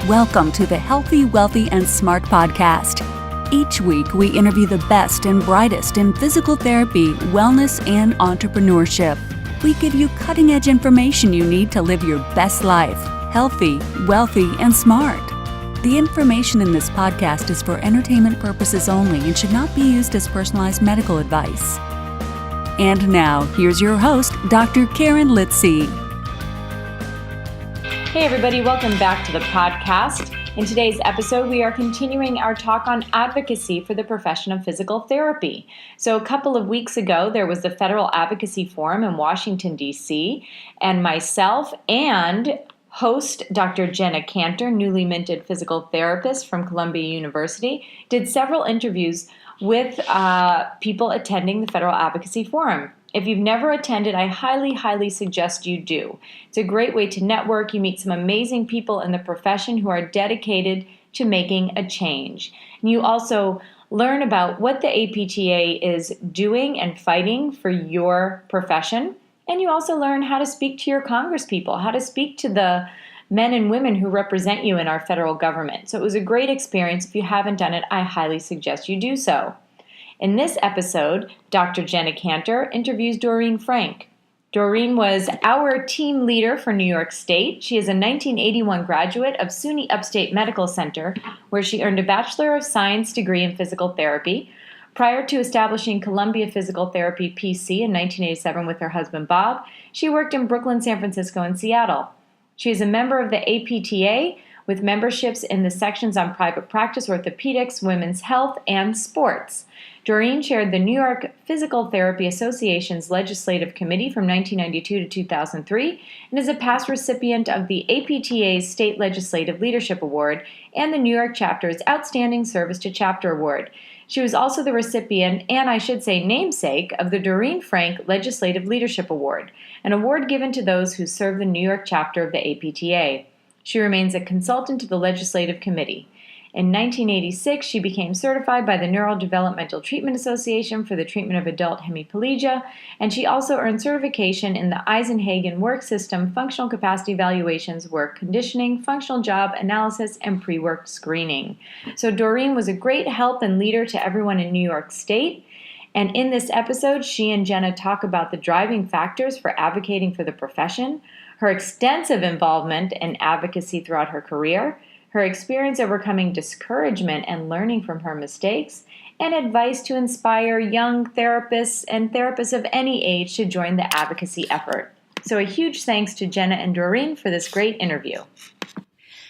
Welcome to the Healthy, Wealthy, and Smart podcast. Each week, we interview the best and brightest in physical therapy, wellness, and entrepreneurship. We give you cutting-edge information you need to live your best life, healthy, wealthy, and smart. The information in this podcast is for entertainment purposes only and should not be used as personalized medical advice. And now, here's your host, Dr. Karen Litzy. Hey everybody, welcome back to the podcast. In today's episode, we are continuing our talk on advocacy for the profession of physical therapy. So a couple of weeks ago, there was the Federal Advocacy Forum in Washington, D.C., and myself and host Dr. Jenna Kantor, newly minted physical therapist from Columbia University, did several interviews with people attending the Federal Advocacy Forum. If you've never attended, I highly suggest you do. It's a great way to network. You meet some amazing people in the profession who are dedicated to making a change. And you also learn about what the APTA is doing and fighting for your profession. And you also learn how to speak to your congresspeople, how to speak to the men and women who represent you in our federal government. So it was a great experience. If you haven't done it, I highly suggest you do so. In this episode, Dr. Jenna Kantor interviews Doreen Frank. Doreen was our team leader for New York State. She is a 1981 graduate of SUNY Upstate Medical Center, where she earned a Bachelor of Science degree in physical therapy. Prior to establishing Columbia Physical Therapy PC in 1987 with her husband Bob, she worked in Brooklyn, San Francisco, and Seattle. She is a member of the APTA with memberships in the sections on private practice, orthopedics, women's health, and sports. Doreen chaired the New York Physical Therapy Association's Legislative Committee from 1992 to 2003 and is a past recipient of the APTA's State Legislative Leadership Award and the New York Chapter's Outstanding Service to Chapter Award. She was also the recipient, and I should say namesake, of the Doreen Frank Legislative Leadership Award, an award given to those who serve the New York chapter of the APTA. She remains a consultant to the Legislative Committee. In 1986, she became certified by the Neurodevelopmental Treatment Association for the treatment of adult hemiplegia, and she also earned certification in the Eisenhagen Work System Functional Capacity Evaluations, Work Conditioning, Functional Job Analysis, and Pre-Work Screening. So Doreen was a great help and leader to everyone in New York State. And in this episode, she and Jenna talk about the driving factors for advocating for the profession, her extensive involvement in advocacy throughout her career, her experience overcoming discouragement and learning from her mistakes, and advice to inspire young therapists and therapists of any age to join the advocacy effort. So a huge thanks to Jenna and Doreen for this great interview.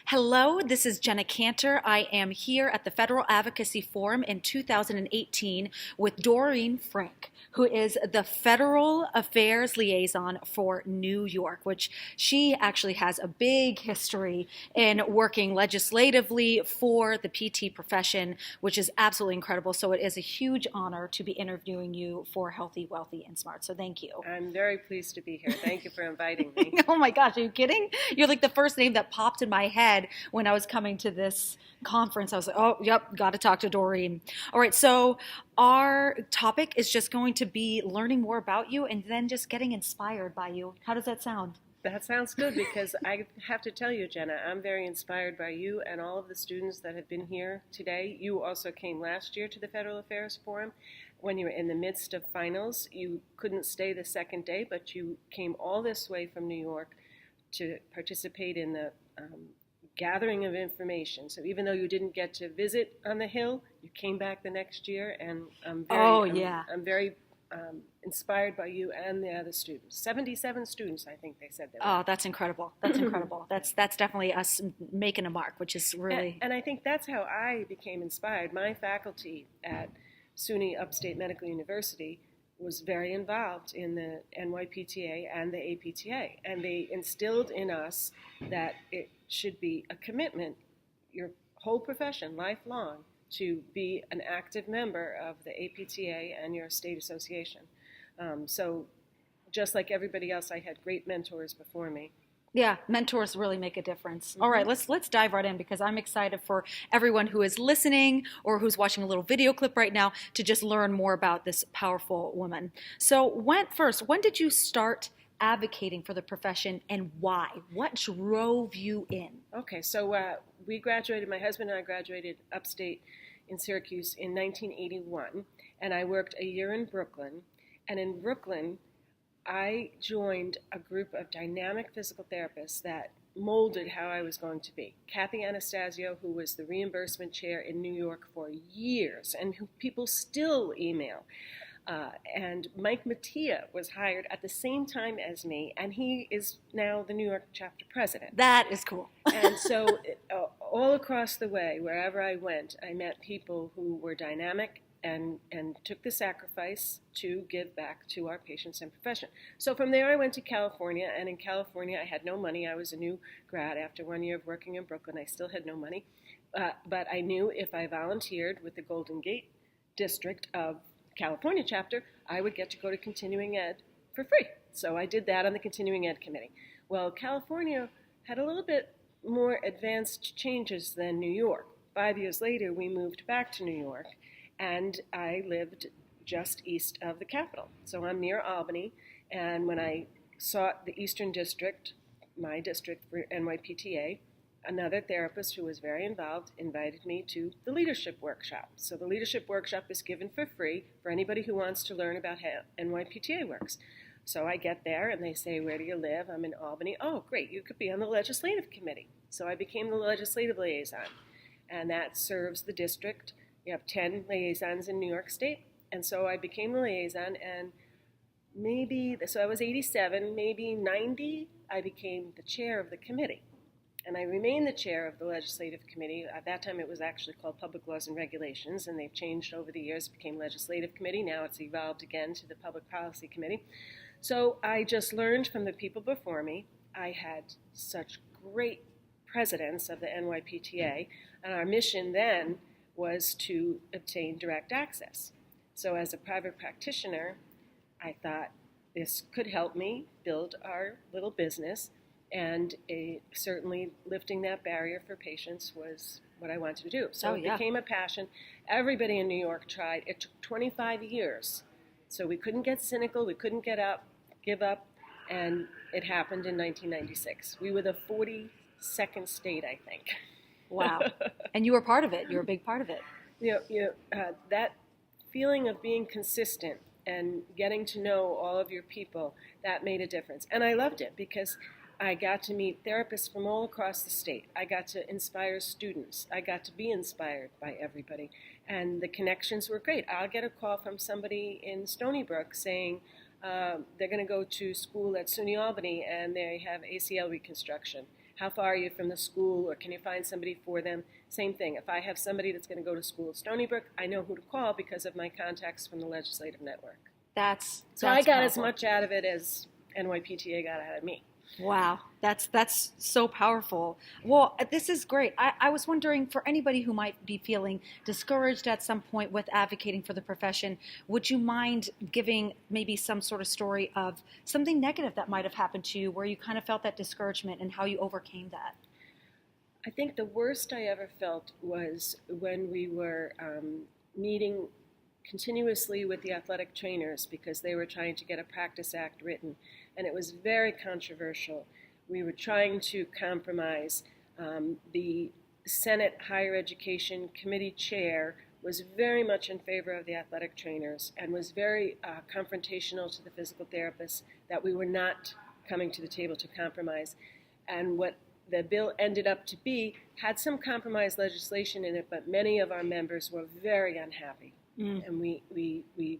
Hello, this is Jenna Kantor. I am here at the Federal Advocacy Forum in 2018 with Doreen Frank, who is the Federal Affairs Liaison for New York, which she actually has a big history in working legislatively for the PT profession, which is absolutely incredible. So it is a huge honor to be interviewing you for Healthy, Wealthy, and Smart. So thank you. I'm very pleased to be here. Thank you for inviting me. Oh my gosh, are you kidding? You're like the first name that popped in my head when I was coming to this conference. I was like, oh, yep, got to talk to Doreen. All right, so our topic is just going to be learning more about you and then just getting inspired by you. How does that sound? That sounds good because I have to tell you, Jenna, I'm very inspired by you and all of the students that have been here today. You also came last year to the Federal Affairs Forum. When you were in the midst of finals, you couldn't stay the second day, but you came all this way from New York to participate in the gathering of information. So even though you didn't get to visit on the Hill, you came back the next year, and I'm very inspired by you and the other students. 77 students, I think they said. Oh, that's incredible. That's incredible. That's definitely us making a mark, which is really... And I think that's how I became inspired. My faculty at SUNY Upstate Medical University was very involved in the NYPTA and the APTA, and they instilled in us that it should be a commitment, your whole profession, lifelong, to be an active member of the APTA and your state association. So just like everybody else, I had great mentors before me. Yeah, mentors really make a difference. Mm-hmm. All right, let's dive right in because I'm excited for everyone who is listening or who's watching a little video clip right now to just learn more about this powerful woman. So when did you start advocating for the profession and why? What drove you in? Okay, so we graduated, my husband and I graduated upstate in Syracuse in 1981, and I worked a year in Brooklyn. And in Brooklyn, I joined a group of dynamic physical therapists that molded how I was going to be. Kathy Anastasio, who was the reimbursement chair in New York for years, and who people still email. And Mike Mattia was hired at the same time as me, and he is now the New York chapter president. That is cool. And so all across the way, wherever I went, I met people who were dynamic and took the sacrifice to give back to our patients and profession. So from there I went to California, and in California I had no money. I was a new grad after 1 year of working in Brooklyn. I still had no money, but I knew if I volunteered with the Golden Gate District of California chapter, I would get to go to continuing ed for free. So I did that on the continuing ed committee. Well, California had a little bit more advanced changes than New York. 5 years later, we moved back to New York, and I lived just east of the capital. So I'm near Albany, and when I sought the Eastern District, my district for NYPTA, another therapist who was very involved invited me to the leadership workshop. So the leadership workshop is given for free for anybody who wants to learn about how NYPTA works. So I get there and they say, where do you live? I'm in Albany. Oh, great, you could be on the legislative committee. So I became the legislative liaison, and that serves the district. You have 10 liaisons in New York State, and so I became the liaison, and so I was 87, maybe 90, I became the chair of the committee. And I remained the chair of the legislative committee. At that time, it was actually called Public Laws and Regulations, and they've changed over the years. It became legislative committee. Now it's evolved again to the Public Policy Committee. So I just learned from the people before me. I had such great presidents of the NYPTA, and our mission then was to obtain direct access. So as a private practitioner, I thought this could help me build our little business. And certainly lifting that barrier for patients was what I wanted to do. So it became a passion. Everybody in New York tried. It took 25 years. So we couldn't get cynical. We couldn't give up. And it happened in 1996. We were the 42nd state, I think. Wow. And you were part of it. You were a big part of it. That feeling of being consistent and getting to know all of your people, that made a difference. And I loved it because I got to meet therapists from all across the state. I got to inspire students. I got to be inspired by everybody. And the connections were great. I'll get a call from somebody in Stony Brook saying they're going to go to school at SUNY Albany and they have ACL reconstruction. How far are you from the school, or can you find somebody for them? Same thing. If I have somebody that's going to go to school at Stony Brook, I know who to call because of my contacts from the legislative network. So I got as much out of it as NYPTA got out of me. Wow, that's so powerful. Well, this is great. I was wondering, for anybody who might be feeling discouraged at some point with advocating for the profession, would you mind giving maybe some sort of story of something negative that might have happened to you where you kind of felt that discouragement and how you overcame that? I think the worst I ever felt was when we were meeting continuously with the athletic trainers because they were trying to get a practice act written, and it was very controversial. We were trying to compromise. The Senate Higher Education Committee chair was very much in favor of the athletic trainers and was very confrontational to the physical therapists that we were not coming to the table to compromise. And what the bill ended up to be had some compromise legislation in it, but many of our members were very unhappy. And the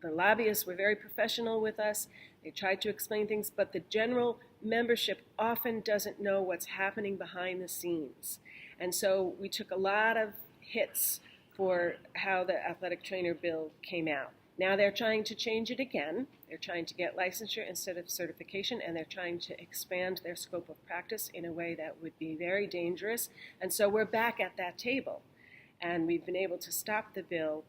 lobbyists were very professional with us. They tried to explain things, but the general membership often doesn't know what's happening behind the scenes. And so we took a lot of hits for how the athletic trainer bill came out. Now they're trying to change it again. They're trying to get licensure instead of certification, and they're trying to expand their scope of practice in a way that would be very dangerous. And so we're back at that table, and we've been able to stop the bill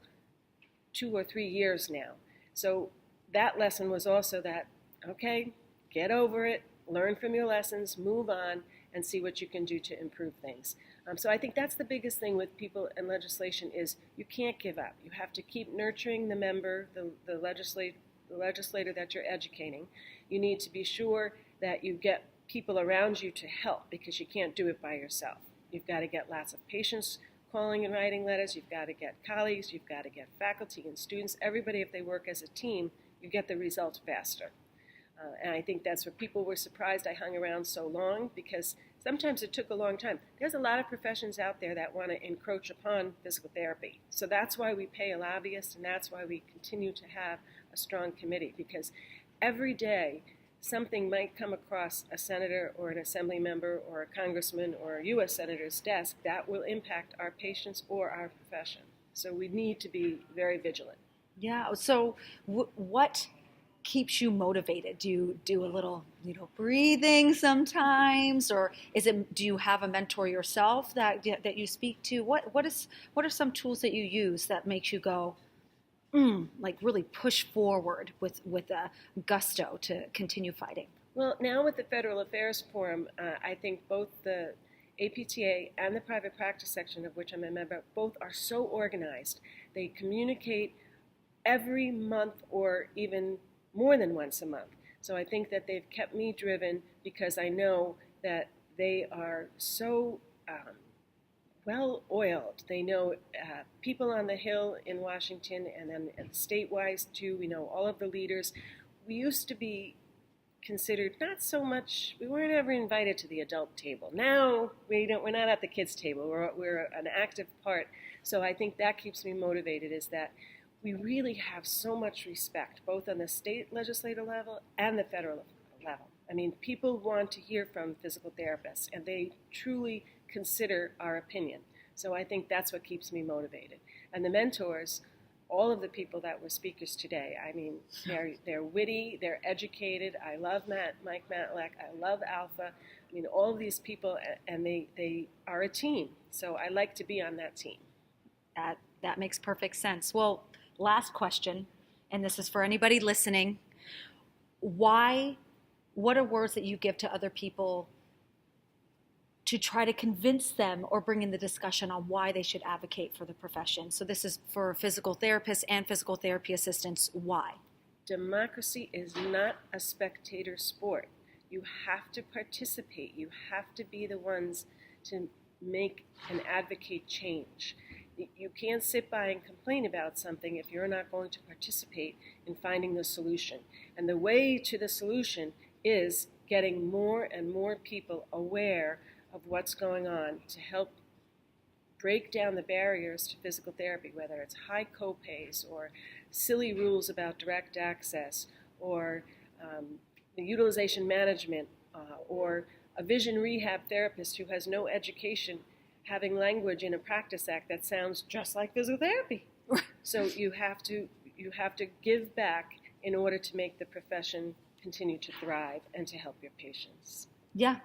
2 or 3 years now. So that lesson was also that, okay, get over it, learn from your lessons, move on, and see what you can do to improve things. So I think that's the biggest thing with people and legislation is you can't give up. You have to keep nurturing the member, the legislator that you're educating. You need to be sure that you get people around you to help because you can't do it by yourself. You've got to get lots of patients calling and writing letters. You've got to get colleagues. You've got to get faculty and students. Everybody, if they work as a team, you get the results faster. And I think that's where people were surprised I hung around so long, because sometimes it took a long time. There's a lot of professions out there that want to encroach upon physical therapy. So that's why we pay a lobbyist, and that's why we continue to have a strong committee, because every day something might come across a senator or an assembly member or a congressman or a U.S. senator's desk that will impact our patients or our profession. So we need to be very vigilant. Yeah. So what keeps you motivated? Do you do a little, breathing sometimes, or do you have a mentor yourself that you speak to? What are some tools that you use that makes you go, like really push forward with a gusto to continue fighting? Well, now with the Federal Affairs Forum, I think both the APTA and the private practice section, of which I'm a member, both are so organized. They communicate every month or even more than once a month. So I think that they've kept me driven, because I know that they are so well-oiled. They know people on the Hill in Washington, and then statewide too. We know all of the leaders. We used to be considered not so much, we weren't ever invited to the adult table. Now we're not at the kids table. We're an active part. So I think that keeps me motivated, is that we really have so much respect, both on the state legislative level and the federal level. I mean, people want to hear from physical therapists, and they truly consider our opinion. So I think that's what keeps me motivated. And the mentors, all of the people that were speakers today, I mean, they're witty, they're educated. I love Mike Matlack, I love Alpha. I mean, all of these people, and they are a team. So I like to be on that team. That makes perfect sense. Well, last question, and this is for anybody listening. What are words that you give to other people to try to convince them or bring in the discussion on why they should advocate for the profession? So this is for physical therapists and physical therapy assistants. Why? Democracy is not a spectator sport. You have to participate. You have to be the ones to make and advocate change. You can't sit by and complain about something if you're not going to participate in finding the solution. And the way to the solution is getting more and more people aware of what's going on to help break down the barriers to physical therapy, whether it's high copays or silly rules about direct access, or the utilization management, or a vision rehab therapist who has no education having language in a practice act that sounds just like physical therapy. So you have to give back in order to make the profession continue to thrive and to help your patients. Yeah,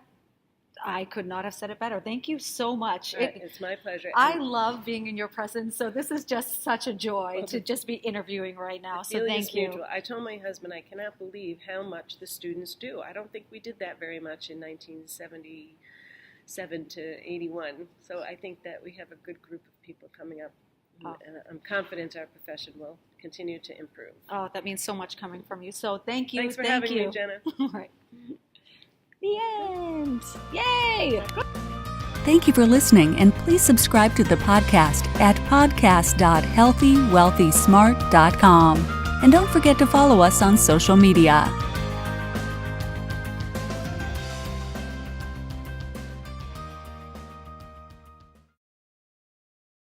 I could not have said it better. Thank you so much. It's my pleasure. I love being in your presence, so this is just such a joy to just be interviewing right now. So thank you. Mutual. I told my husband I cannot believe how much the students do. I don't think we did that very much in 1977 to 81. So I think that we have a good group of people coming up, and I'm confident our profession will continue to improve. Oh, that means so much coming from you. So thank you. Thanks for having me, Jenna. All right. The end. Yay! Thank you for listening, and please subscribe to the podcast at podcast.healthywealthysmart.com. And don't forget to follow us on social media.